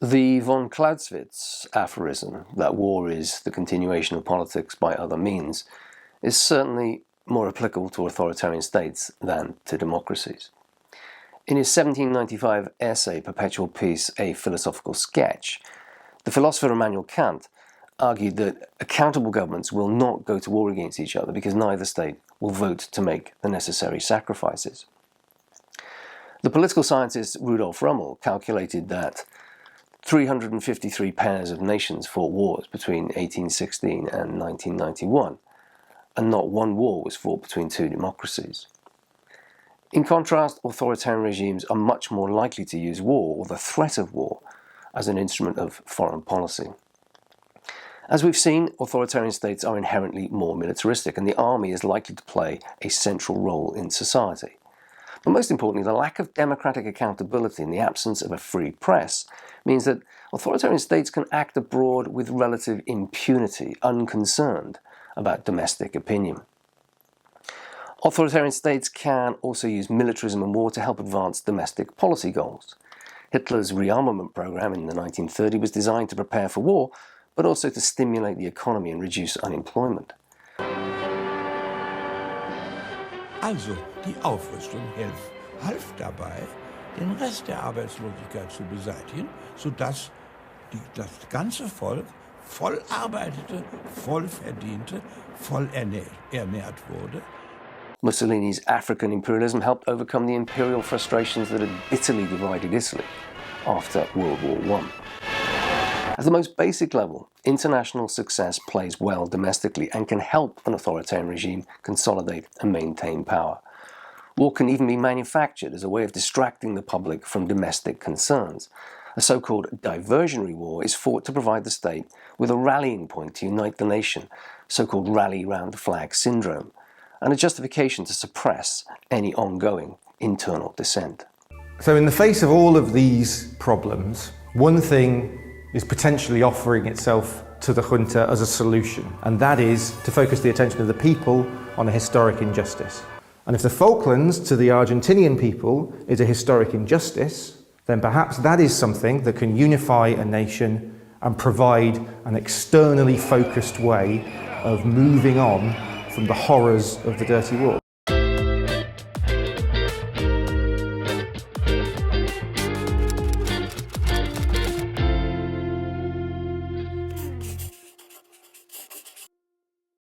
The von Clausewitz aphorism that war is the continuation of politics by other means is certainly more applicable to authoritarian states than to democracies. In his 1795 essay, Perpetual Peace, A Philosophical Sketch, the philosopher Immanuel Kant argued that accountable governments will not go to war against each other because neither state will vote to make the necessary sacrifices. The political scientist Rudolf Rummel calculated that 353 pairs of nations fought wars between 1816 and 1991, and not one war was fought between two democracies. In contrast, authoritarian regimes are much more likely to use war, or the threat of war, as an instrument of foreign policy. As we've seen, authoritarian states are inherently more militaristic, and the army is likely to play a central role in society. But most importantly, the lack of democratic accountability and the absence of a free press means that authoritarian states can act abroad with relative impunity, unconcerned about domestic opinion. Authoritarian states can also use militarism and war to help advance domestic policy goals. Hitler's rearmament program in the 1930s was designed to prepare for war, but also to stimulate the economy and reduce unemployment. Also, die Aufrüstung half dabei, den Rest der Arbeitslosigkeit zu beseitigen, sodass das ganze Volk voll arbeitete, voll verdiente, voll ernährt wurde. Mussolini's African imperialism helped overcome the imperial frustrations that had bitterly divided Italy after World War I. At the most basic level, international success plays well domestically and can help an authoritarian regime consolidate and maintain power. War can even be manufactured as a way of distracting the public from domestic concerns. A so-called diversionary war is fought to provide the state with a rallying point to unite the nation, so-called rally round the flag syndrome, and a justification to suppress any ongoing internal dissent. So in the face of all of these problems, one thing is potentially offering itself to the junta as a solution, and that is to focus the attention of the people on a historic injustice. And if the Falklands to the Argentinian people is a historic injustice, then perhaps that is something that can unify a nation and provide an externally focused way of moving on from the horrors of the dirty war.